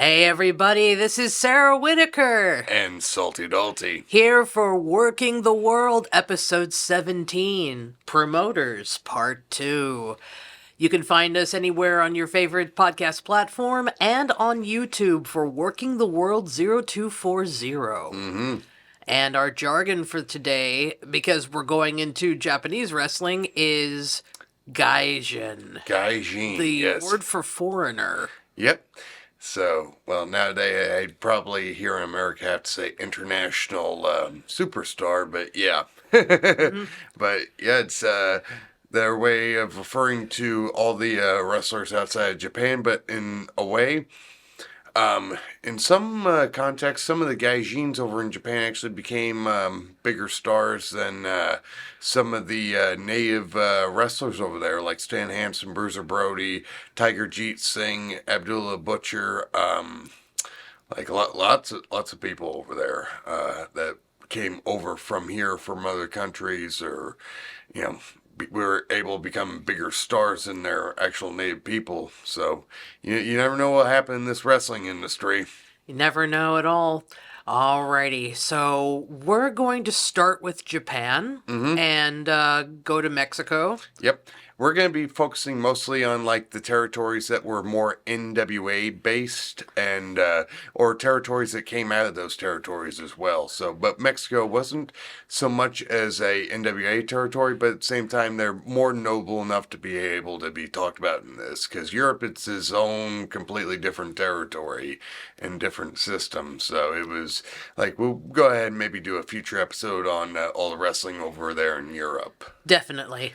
Hey everybody, this is Sarah Whitaker. And Salty Dalty. Here for Working the World, episode 17, Promoters, part 2. You can find us anywhere on your favorite podcast platform and on YouTube for Working the World 0240. Mm-hmm. And our jargon for today, because we're going into Japanese wrestling, is gaijin. Gaijin, The yes. word for foreigner. Yep. So, well, nowadays I'd probably here in America have to say international superstar, but yeah. Mm-hmm. But yeah, it's their way of referring to all the wrestlers outside of Japan, but in a way, in some contexts, some of the gaijins over in Japan actually became bigger stars than some of the native wrestlers over there, like Stan Hansen, Bruiser Brody, Tiger Jeet Singh, Abdullah Butcher, like lots of people over there that came over from here from other countries, or were able to become bigger stars than their actual native people. So you never know what happened in this wrestling industry. You never know at all. Alrighty, so we're going to start with Japan and go to Mexico. Yep. We're going to be focusing mostly on like the territories that were more NWA based and or territories that came out of those territories as well. So, but Mexico wasn't so much as a NWA territory, but at the same time they're more noble enough to be able to be talked about in this, because Europe, it's its own completely different territory and different system. So it was like, we'll go ahead and maybe do a future episode on all the wrestling over there in Europe. Definitely.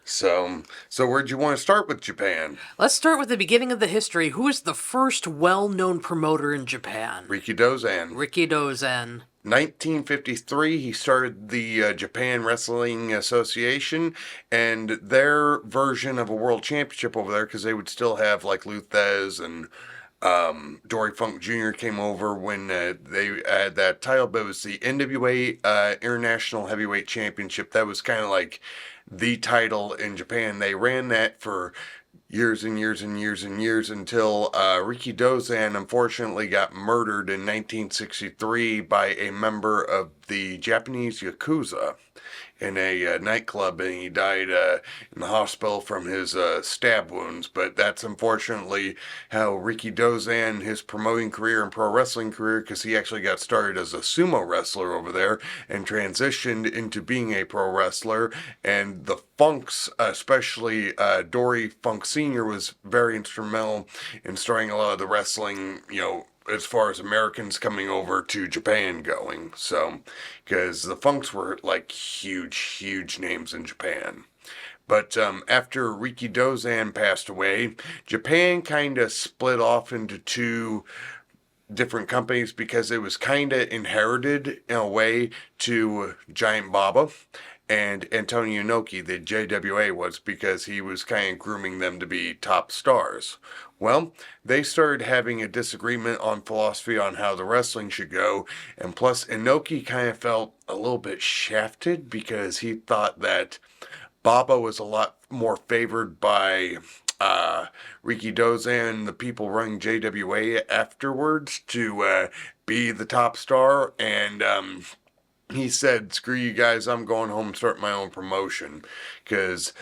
So where'd you want to start with Japan? Let's start with the beginning of the history. Who is the first well-known promoter in Japan? Rikidozan. Rikidozan. 1953, he started the Japan Wrestling Association, and their version of a world championship over there, because they would still have like Lou Thez and Dory Funk Jr. came over when they had that title, but it was the NWA International Heavyweight Championship. That was kind of like the title in Japan. They ran that for years and years and years and years until Rikidozan unfortunately got murdered in 1963 by a member of the Japanese Yakuza in a nightclub, and he died in the hospital from his stab wounds. But that's unfortunately how Rikidozan, his promoting career and pro wrestling career, because he actually got started as a sumo wrestler over there and transitioned into being a pro wrestler. And the Funks, especially Dory Funk Sr., was very instrumental in starting a lot of the wrestling, as far as Americans coming over to Japan going. So, because the Funks were like huge names in Japan. But after Rikidozan passed away, Japan kind of split off into two different companies, because it was kind of inherited in a way to Giant Baba and Antonio Inoki. The JWA was, because he was kind of grooming them to be top stars. Well, they started having a disagreement on philosophy on how the wrestling should go, and plus Inoki kind of felt a little bit shafted, because he thought that Baba was a lot more favored by Rikidozan, the people running JWA afterwards, to be the top star, and he said, "Screw you guys, I'm going home and start my own promotion," because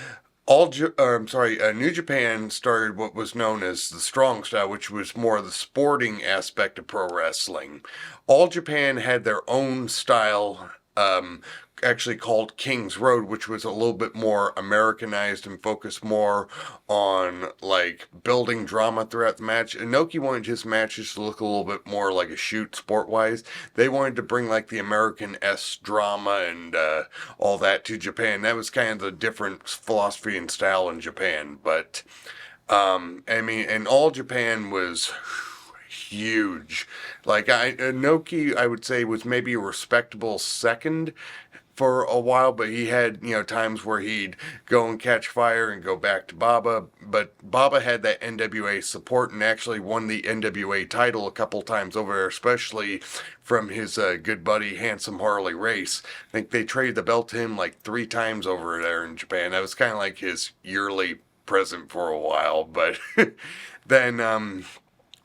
New Japan started what was known as the Strong Style, which was more the sporting aspect of pro wrestling. All Japan had their own style, actually called King's Road, which was a little bit more Americanized and focused more on like building drama throughout the match. Inoki wanted his matches to look a little bit more like a shoot sport-wise. They wanted to bring like the American-esque drama and all that to Japan. That was kind of the different philosophy and style in Japan. But and all Japan was huge. Like Inoki, I would say, was maybe a respectable second for a while, but he had, times where he'd go and catch fire and go back to Baba. But Baba had that NWA support and actually won the NWA title a couple times over there, especially from his good buddy Handsome Harley Race. I think they traded the belt to him like 3 times over there in Japan. That was kind of like his yearly present for a while. But then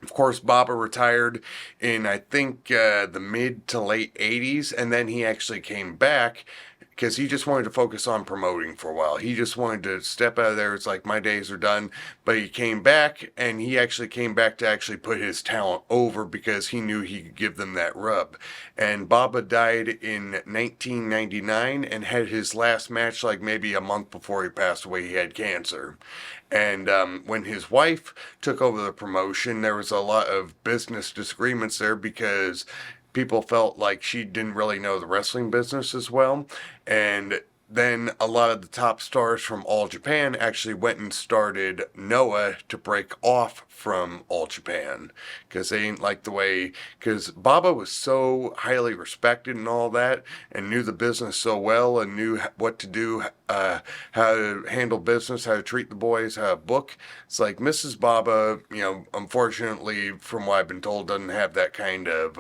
Of course, Baba retired in, I think, the mid to late 80s, and then he actually came back because he just wanted to focus on promoting for a while. He just wanted to step out of there. It's like, my days are done. But he came back, and he actually came back to actually put his talent over because he knew he could give them that rub. And Baba died in 1999 and had his last match like maybe a month before he passed away. He had cancer. And when his wife took over the promotion, there was a lot of business disagreements there because people felt like she didn't really know the wrestling business as well. And then a lot of the top stars from All Japan actually went and started Noah to break off from All Japan because they didn't like the way, because Baba was so highly respected and all that and knew the business so well and knew what to do, how to handle business, how to treat the boys, how to book. It's like Mrs. Baba, unfortunately, from what I've been told, doesn't have that kind of,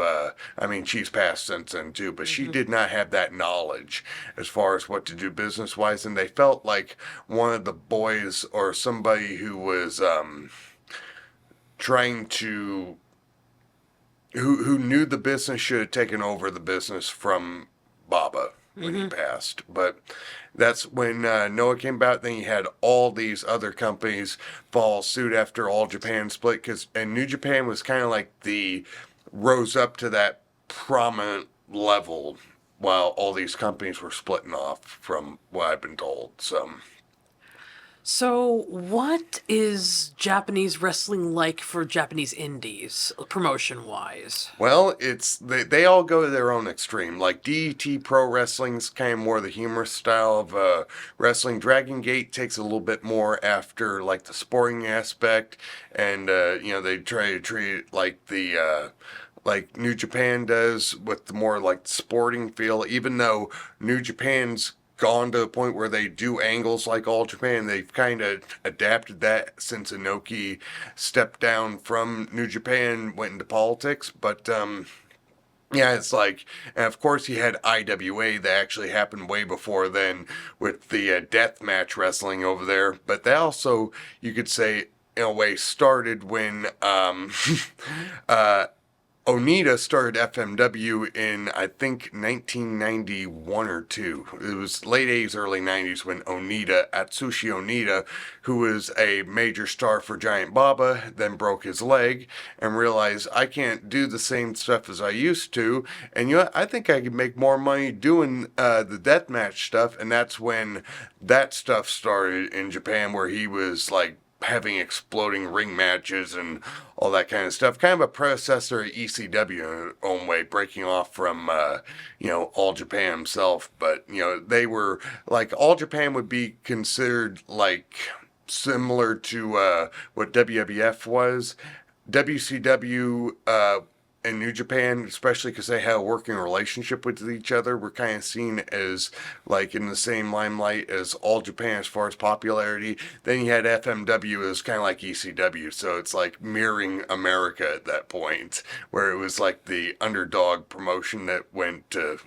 I mean, she's passed since then too, but she did not have that knowledge as far as what to do business wise. And they felt like one of the boys or somebody who was, trying to, who knew the business should have taken over the business from Baba when he passed. But that's when Noah came about. Then you had all these other companies follow suit after All Japan split, and New Japan was kind of like rose up to that prominent level while all these companies were splitting off, from what I've been told. So, what is Japanese wrestling like for Japanese indies, promotion-wise? Well, they all go to their own extreme. Like DET Pro Wrestling's kind of more the humorous style of wrestling. Dragon Gate takes a little bit more after like the sporting aspect, and they try to treat it like the like New Japan does with the more like sporting feel. Even though New Japan's gone to the point where they do angles like All Japan. They've kind of adapted that since Inoki stepped down from New Japan, went into politics. But yeah, it's like, and of course, you had IWA that actually happened way before then with the death match wrestling over there. But that also, you could say, in a way, started when uh, Onita started FMW in, I think, 1991 or 2. It was late 80s, early 90s when Atsushi Onita, who was a major star for Giant Baba, then broke his leg and realized, I can't do the same stuff as I used to. And I think I could make more money doing the deathmatch stuff. And that's when that stuff started in Japan, where he was like having exploding ring matches and all that kind of stuff. Kind of a predecessor of ECW in its own way, breaking off from, All Japan himself. But, they were, like, All Japan would be considered, like, similar to what WWF was. WCW, in New Japan, especially because they had a working relationship with each other, were kind of seen as like in the same limelight as All Japan as far as popularity. Then you had FMW as kind of like ECW, so it's like mirroring America at that point, where it was like the underdog promotion that went to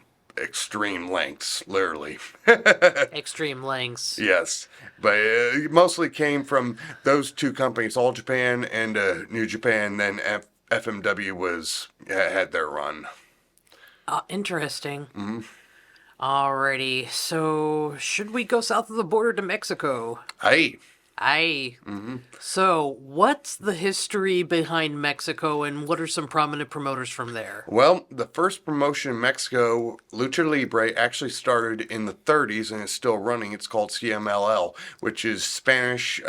extreme lengths, literally. Extreme lengths. Yes, but it mostly came from those two companies, All Japan and New Japan. Then FMW had their run. Interesting. Alrighty, so should we go south of the border to Mexico? Aye. Aye. So, what's the history behind Mexico and what are some prominent promoters from there? Well, the first promotion in Mexico, Lucha Libre, actually started in the 30s and is still running. It's called CMLL, which is Spanish,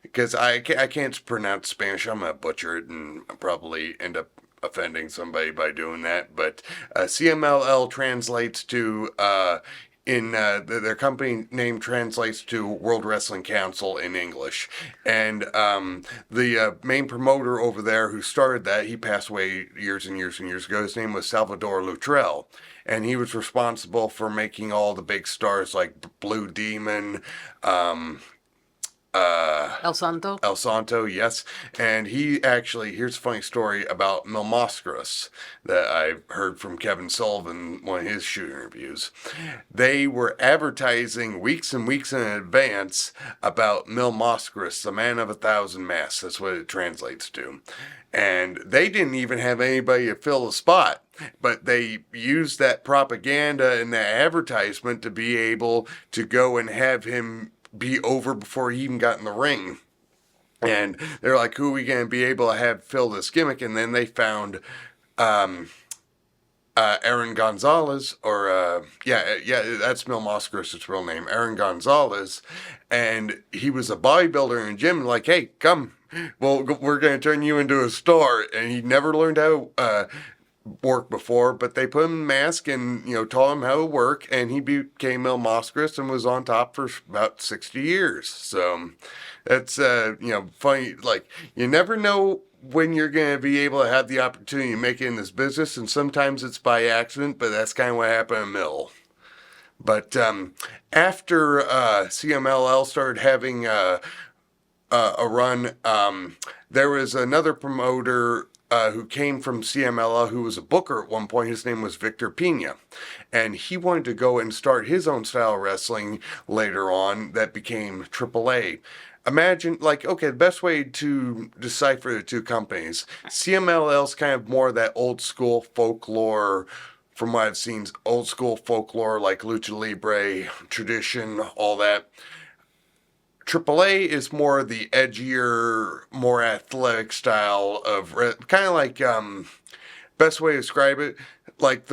because I can't pronounce Spanish. I'm going to butcher it and probably end up offending somebody by doing that. But CMLL translates to their company name translates to World Wrestling Council in English. And the main promoter over there who started that, he passed away years and years and years ago. His name was Salvador Lutrell. And he was responsible for making all the big stars like Blue Demon, El Santo. El Santo, yes. And he actually, here's a funny story about Mil Mascaras that I heard from Kevin Sullivan, one of his shoot interviews. They were advertising weeks and weeks in advance about Mil Mascaras, the man of 1,000 masks. That's what it translates to. And they didn't even have anybody to fill the spot, but they used that propaganda and that advertisement to be able to go and have him be over before he even got in the ring. And they're like, who are we going to be able to have fill this gimmick? And then they found Aaron Gonzalez, or that's Mil Mascaras' real name, Aaron Gonzalez. And he was a bodybuilder in a gym, like, hey, come, well, we're going to turn you into a star. And he never learned how work before, but they put him in a mask and, taught him how to work, and he became Mil Mascaras and was on top for about 60 years. So that's, funny. Like, you never know when you're going to be able to have the opportunity to make it in this business, and sometimes it's by accident, but that's kind of what happened to Mil. But after CMLL started having a run, there was another promoter who came from CMLL, who was a booker at one point. His name was Victor Pena. And he wanted to go and start his own style of wrestling later on that became AAA. Imagine, the best way to decipher the two companies. CMLL's kind of more that old school folklore, from what I've seen, old school folklore like Lucha Libre, tradition, all that. AAA is more the edgier, more athletic style of, kind of like, best way to describe it, like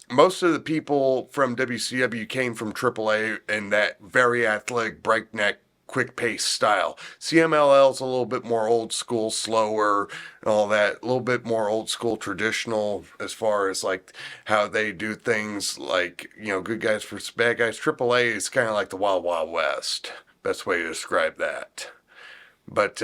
most of the people from WCW came from AAA in that very athletic, breakneck, quick-paced style. CMLL's a little bit more old school, slower, and all that. A little bit more old school, traditional as far as like how they do things. Like, good guys versus bad guys. AAA is kind of like the Wild Wild West. Best way to describe that. But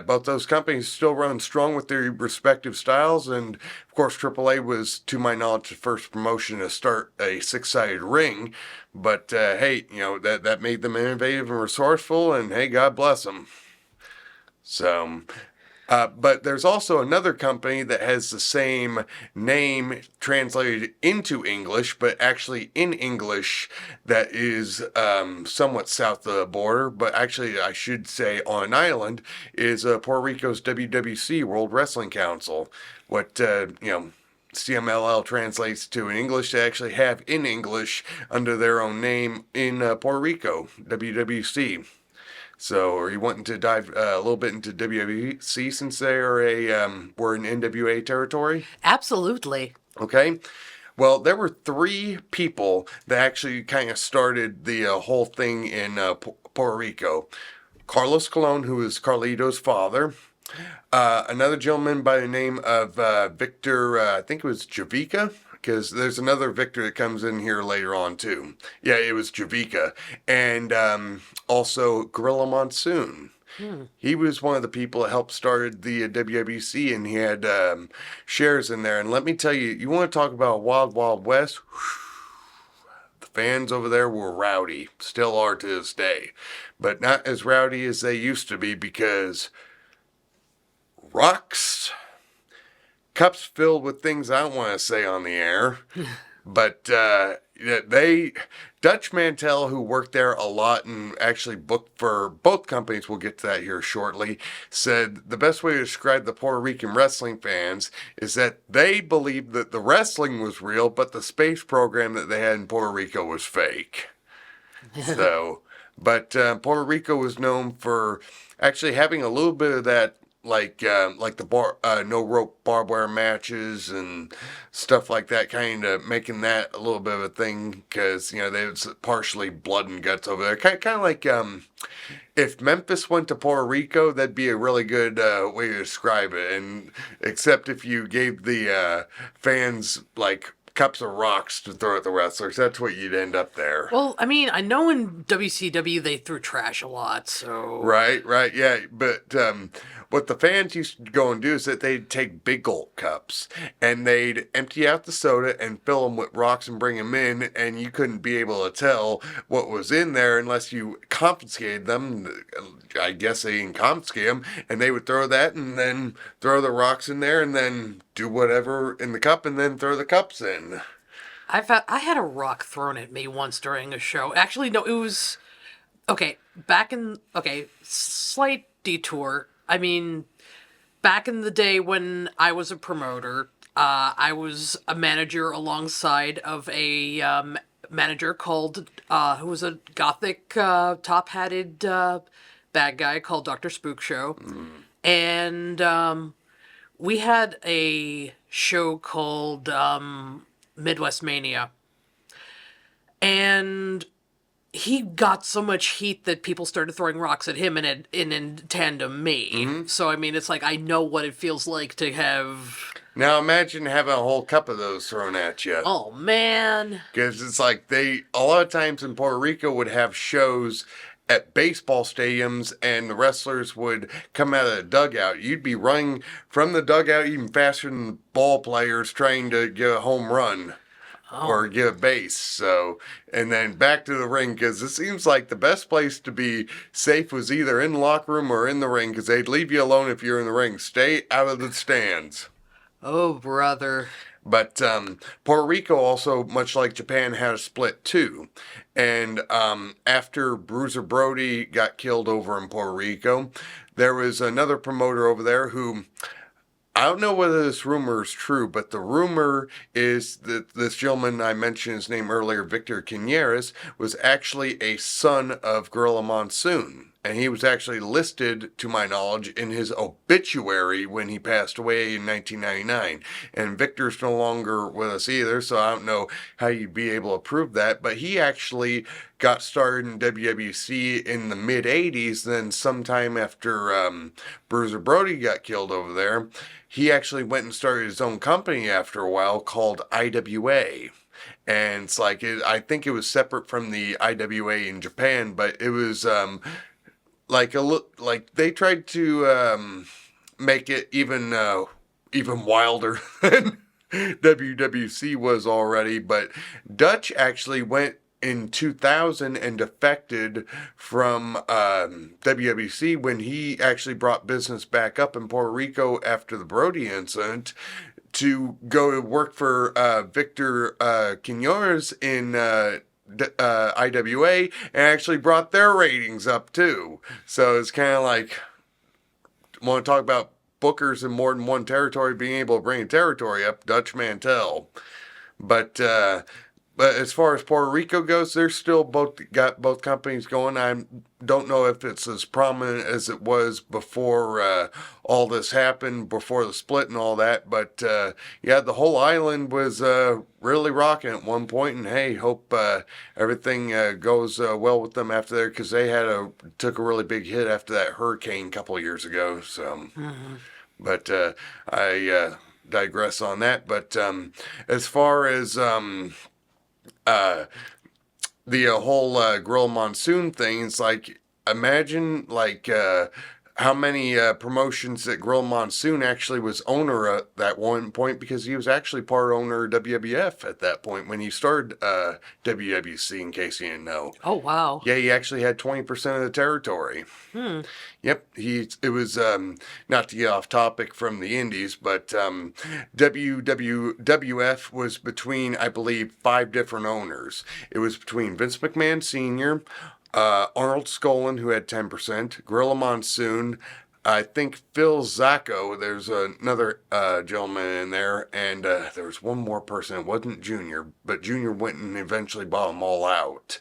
both those companies still run strong with their respective styles, and of course AAA was, to my knowledge, the first promotion to start a 6-sided ring. But hey, that made them innovative and resourceful, and hey, God bless them. So. But there's also another company that has the same name translated into English, but actually in English that is somewhat south of the border, but actually I should say on an island, is Puerto Rico's WWC, World Wrestling Council. What, CMLL translates to in English, they actually have in English under their own name in Puerto Rico, WWC. So, are you wanting to dive a little bit into WWC since we're in NWA territory? Absolutely. Okay. Well, there were 3 people that actually kind of started the whole thing in Puerto Rico. Carlos Colon, who is Carlito's father. Another gentleman by the name of Victor, I think it was Javica, because there's another Victor that comes in here later on too. Yeah, it was Javica. And also Gorilla Monsoon. He was one of the people that helped started the WWC, and he had shares in there. And let me tell you, you want to talk about Wild Wild West? The fans over there were rowdy, still are to this day, but not as rowdy as they used to be, because rocks, cups filled with things I don't want to say on the air, but Dutch Mantel, who worked there a lot and actually booked for both companies, we'll get to that here shortly, said the best way to describe the Puerto Rican wrestling fans is that they believed that the wrestling was real, but the space program that they had in Puerto Rico was fake. But Puerto Rico was known for actually having a little bit of that, like the no rope barbed wire matches and stuff like that, kind of making that a little bit of a thing, because they was partially blood and guts over there, kind of like if Memphis went to Puerto Rico, that'd be a really good way to describe it. And except if you gave the fans like cups of rocks to throw at the wrestlers. That's what you'd end up there. Well, I mean, I know in WCW they threw trash a lot, so... Right, yeah. But what the fans used to go and do is that they'd take big gulp cups and they'd empty out the soda and fill them with rocks and bring them in, and you couldn't be able to tell what was in there unless you confiscated them. I guess they didn't confiscate them, and they would throw that and then throw the rocks in there and then do whatever in the cup and then throw the cups in. I had a rock thrown at me once during a show. Actually, no, it was... Okay, slight detour. I mean, back in the day when I was a promoter, I was a manager alongside of a manager called, who was a gothic, top-hatted bad guy called Dr. Spook Show. And we had a show called Midwest Mania. And he got so much heat that people started throwing rocks at him and in tandem me. So, I mean, it's like, I know what it feels like to have... Now imagine having a whole cup of those thrown at you. Oh, man. Because it's like a lot of times in Puerto Rico would have shows at baseball stadiums and the wrestlers would come out of the dugout. You'd be running from the dugout even faster than the ball players trying to get a home run. Or get a base. So, and then back to the ring, because it seems like the best place to be safe was either in the locker room or in the ring, because they'd leave you alone if you're in the ring. Stay out of the stands. Oh, brother. But Puerto Rico also, much like Japan, had a split too. And after Bruiser Brody got killed over in Puerto Rico, there was another promoter over there who... I don't know whether this rumor is true, but the rumor is that this gentleman, I mentioned his name earlier, Victor Quiñones, was actually a son of Gorilla Monsoon. And he was actually listed, to my knowledge, in his obituary when he passed away in 1999. And Victor's no longer with us either, so I don't know how you'd be able to prove that. But he actually got started in WWC in the mid-'80s, then sometime after Bruiser Brody got killed over there, he actually went and started his own company after a while called IWA. And it's like, I think it was separate from the IWA in Japan, but it was... like they tried to make it even wilder than WWC was already, but Dutch actually went in 2000 and defected from WWC when he actually brought business back up in Puerto Rico after the Brody incident to go to work for Victor Quiñones in IWA, and actually brought their ratings up too. So it's kind of like, want to talk about bookers in more than one territory being able to bring a territory up, Dutch Mantel. But as far as Puerto Rico goes, they're still got both companies going. I don't know if it's as prominent as it was before all this happened, before the split and all that. But yeah, the whole island was really rocking at one point. And hey, hope everything goes well with them after there, because they took a really big hit after that hurricane a couple of years ago. So, but I digress on that. But as far as the whole Gorilla Monsoon thing, it's like, imagine like how many promotions that Gorilla Monsoon actually was owner at that one point, because he was actually part owner of WWF at that point when he started WWC, in case you didn't know. Oh, wow. Yeah, he actually had 20% of the territory. Yep, it was, not to get off topic from the indies, but WWF was between, I believe, 5 different owners. It was between Vince McMahon Sr., Arnold Skolin, who had 10%, Gorilla Monsoon, I think Phil Zacco, there's another gentleman in there, and there was one more person. It wasn't Junior, but Junior went and eventually bought them all out.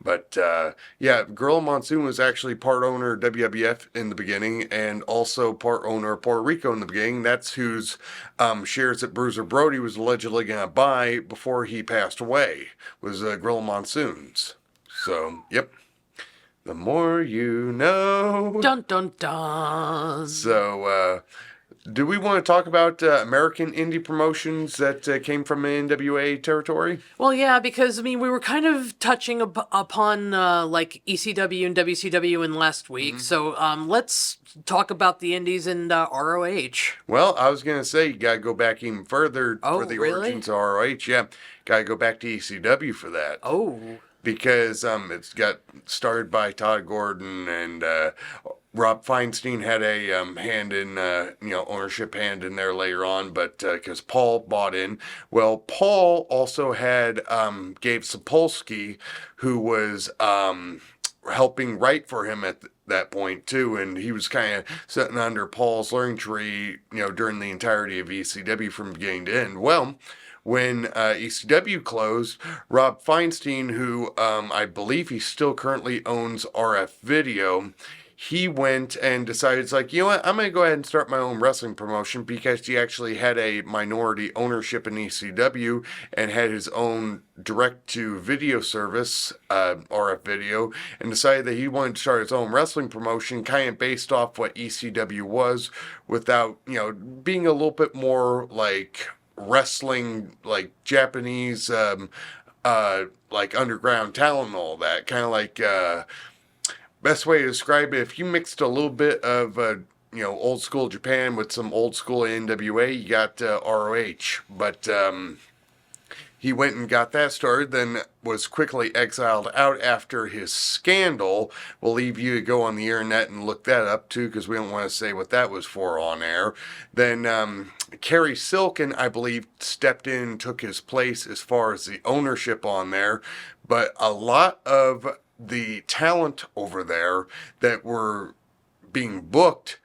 But yeah, Gorilla Monsoon was actually part owner of WWF in the beginning, and also part owner of Puerto Rico in the beginning. That's whose shares that Bruiser Brody was allegedly going to buy before he passed away, was Gorilla Monsoon's. So, yep. The more you know. Dun, dun, dun. So, Do we want to talk about American indie promotions that came from NWA territory? Well, yeah, because I mean, we were kind of touching upon like ECW and WCW in last week, so let's talk about the Indies and ROH. Well, I was going to say, you got to go back even further Oh, for the really? origins of ROH. Yeah, got to go back to ECW for that. Oh, Because it's got started by Todd Gordon, and Rob Feinstein had a hand in, ownership hand in there later on, but because Paul bought in. Well, Paul also had Gabe Sapolsky, who was helping write for him at that point too, and he was kind of sitting under Paul's learning tree, during the entirety of ECW from beginning to end. Well, when ECW closed, Rob Feinstein, who I believe he still currently owns RF Video, he went and decided, it's like, you know what, I'm going to go ahead and start my own wrestling promotion, because he actually had a minority ownership in ECW and had his own direct-to-video service, RF Video, and decided that he wanted to start his own wrestling promotion, kind of based off what ECW was, without, being a little bit more like wrestling, like Japanese, like underground talent and all that. Kind of like, best way to describe it, if you mixed a little bit of, old school Japan with some old school NWA, you got ROH. But he went and got that started, then was quickly exiled out after his scandal. We'll leave you to go on the internet and look that up too, because we don't want to say what that was for on air. Then Kerry Silken, I believe, stepped in and took his place as far as the ownership on there. But a lot of the talent over there that were being booked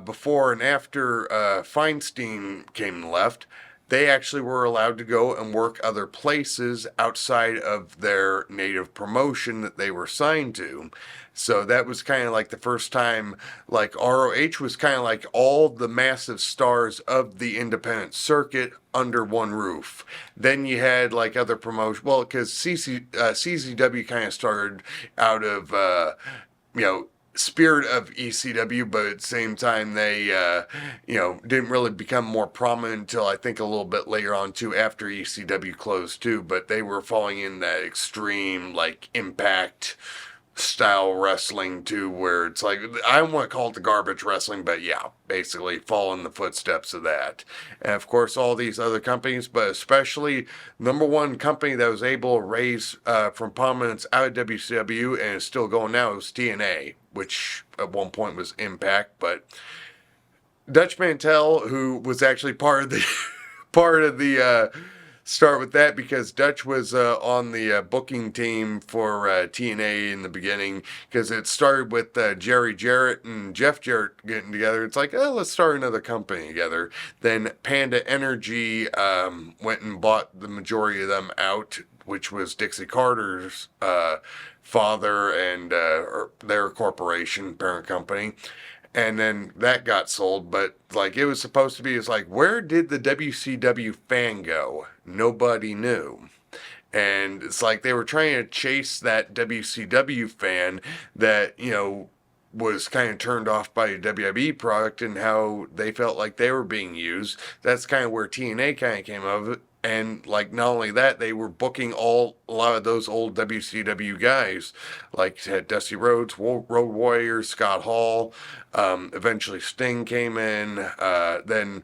before and after Feinstein came and left, they actually were allowed to go and work other places outside of their native promotion that they were signed to. So that was kind of like the first time, like ROH was kind of like all the massive stars of the independent circuit under one roof. Then you had like other promotion, well, because CZW kind of started out of, spirit of ECW, but at the same time they didn't really become more prominent until I think a little bit later on too, after ECW closed too. But they were falling in that extreme like Impact style wrestling too, where it's like, I don't want to call it the garbage wrestling, but yeah, basically fall in the footsteps of that. And of course all these other companies, but especially number one company that was able to raise from prominence out of WCW and is still going now is TNA, which at one point was Impact. But Dutch Mantel, who was actually part of the start with that, because Dutch was on the booking team for TNA in the beginning, because it started with Jerry Jarrett and Jeff Jarrett getting together. It's like, oh, let's start another company together. Then Panda Energy went and bought the majority of them out, which was Dixie Carter's father and their corporation, parent company. And then that got sold, but like it was supposed to be, it's like, where did the WCW fan go? Nobody knew. And it's like they were trying to chase that WCW fan that, was kind of turned off by the WWE product and how they felt like they were being used. That's kind of where TNA kind of came of it. And like not only that, they were booking a lot of those old WCW guys, like had Dusty Rhodes, Road Warriors, Scott Hall. Eventually Sting came in. Then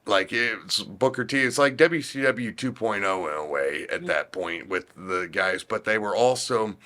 like it's Booker T. It's like WCW 2.0 in a way at that point with the guys, but they were also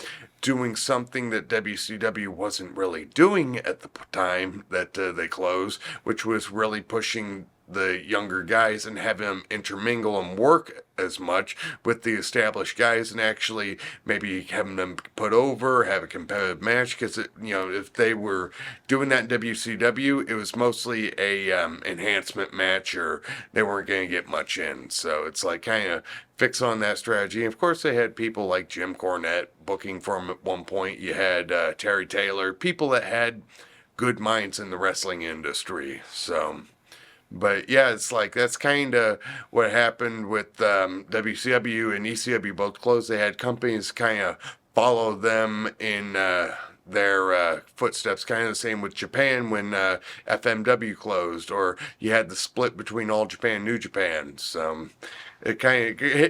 doing something that WCW wasn't really doing at the time that they closed, which was really pushing the younger guys and having them intermingle and work as much with the established guys, and actually maybe having them put over, have a competitive match. Because if they were doing that in WCW, it was mostly a enhancement match, or they weren't going to get much in. So it's like kind of fix on that strategy. And of course, they had people like Jim Cornette booking for them at one point. You had Terry Taylor, people that had good minds in the wrestling industry. So. But yeah, it's like that's kind of what happened with WCW and ECW both closed. They had companies kind of follow them in their footsteps. Kind of the same with Japan when FMW closed, or you had the split between All Japan and New Japan. So it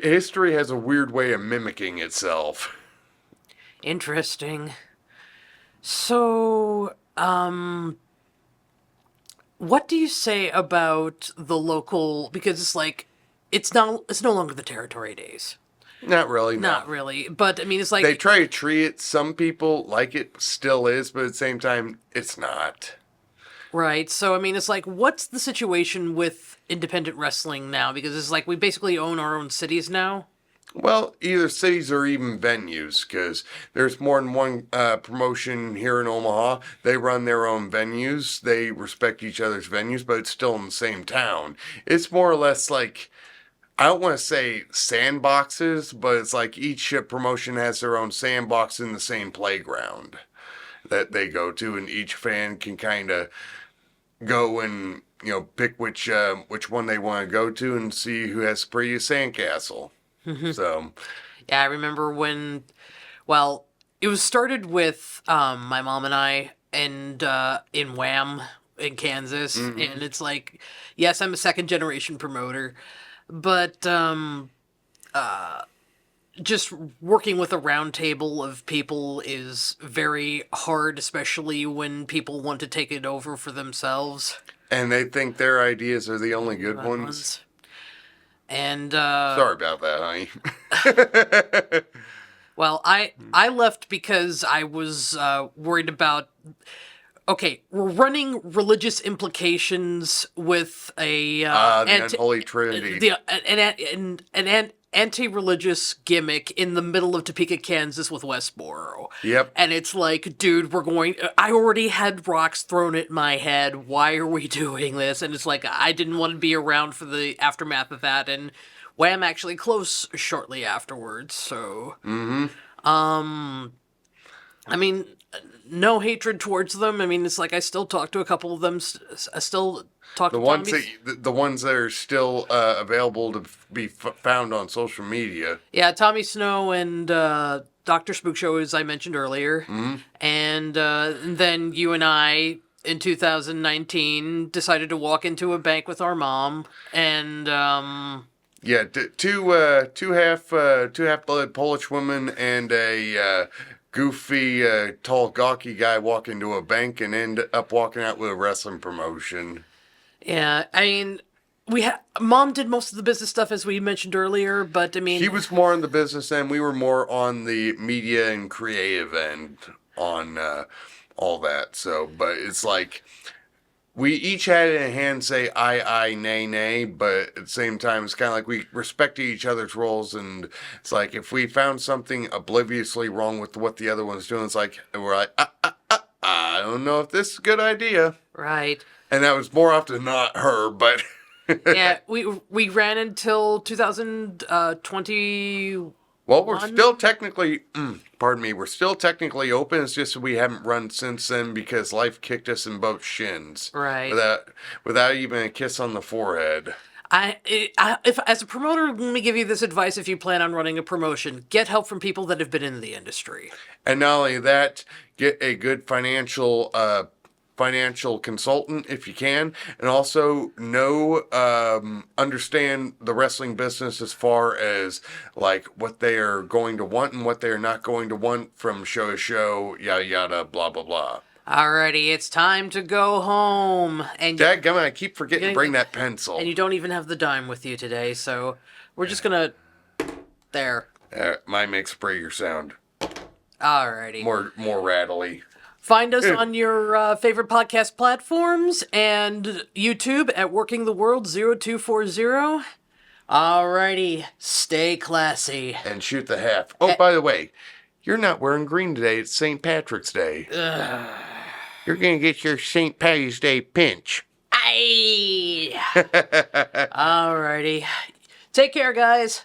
history has a weird way of mimicking itself. Interesting. So, what do you say about the local? Because it's like, it's no longer the territory days. Not really, no. Not really, but I mean, it's like They try to treat it. Some people like it, still is, but at the same time, it's not. right. So I mean, it's like, what's the situation with independent wrestling now? Because it's like we basically own our own cities now. Well, either cities or even venues, because there's more than one promotion here in Omaha. They run their own venues. They respect each other's venues, but it's still in the same town. It's more or less like, I don't want to say sandboxes, but it's like each promotion has their own sandbox in the same playground that they go to, and each fan can kind of go and pick which one they want to go to and see who has the prettiest sandcastle. So, Yeah, I remember when. Well, it was started with my mom and I, and in Wham in Kansas, and it's like, yes, I'm a second generation promoter, but just working with a round table of people is very hard, especially when people want to take it over for themselves. and they think their ideas are the only good ones. And Sorry about that, honey. well, I left because I was worried about. Okay, we're running religious implications with a The unholy trinity. an anti-religious gimmick in the middle of Topeka, Kansas, with Westboro. Yep. And it's like, dude, I already had rocks thrown at my head. Why are we doing this? And it's like, I didn't want to be around for the aftermath of that. And Wham actually closed shortly afterwards. So, I mean, no hatred towards them. I mean, it's like I still talk to a couple of them. I still talk The to ones Tommy. the ones that are still available to be found on social media. Yeah, Tommy Snow and Dr. Spook Show, as I mentioned earlier. And then you and I, in 2019, decided to walk into a bank with our mom. And Yeah, two half-blooded Polish women and a goofy, tall, gawky guy walk into a bank and end up walking out with a wrestling promotion. yeah, I mean, Mom did most of the business stuff, as we mentioned earlier, but I mean, She was more on the business end. We were more on the media and creative end on all that. So, but it's like we each had it in hand say I, nay, nay, but at the same time, it's kind of like we respected each other's roles. And it's like if we found something obliviously wrong with what the other one's doing, it's like, we're like, I don't know if this is a good idea. right. And that was more often than not her, but. Yeah, we ran until 2020. Well, we're still technically, pardon me, we're still technically open. It's just we haven't run since then because life kicked us in both shins. Right. Without even a kiss on the forehead. If as a promoter, let me give you this advice: if you plan on running a promotion, get help from people that have been in the industry. And not only that, get a good financial consultant if you can, and also understand the wrestling business as far as like what they are going to want and what they are not going to want from show to show, yada yada, blah blah blah. Alrighty, it's time to go home. And Dadgummit, I keep forgetting to bring that pencil. And you don't even have the dime with you today, so we're just gonna there. Mine makes a prettier sound. Alrighty. More rattly. Find us on your favorite podcast platforms and YouTube at Working the World 0240. Alrighty, stay classy. And shoot the half. Oh, by the way, you're not wearing green today. It's St. Patrick's Day. You're going to get your St. Patty's Day pinch. Aye. Alrighty. Take care, guys.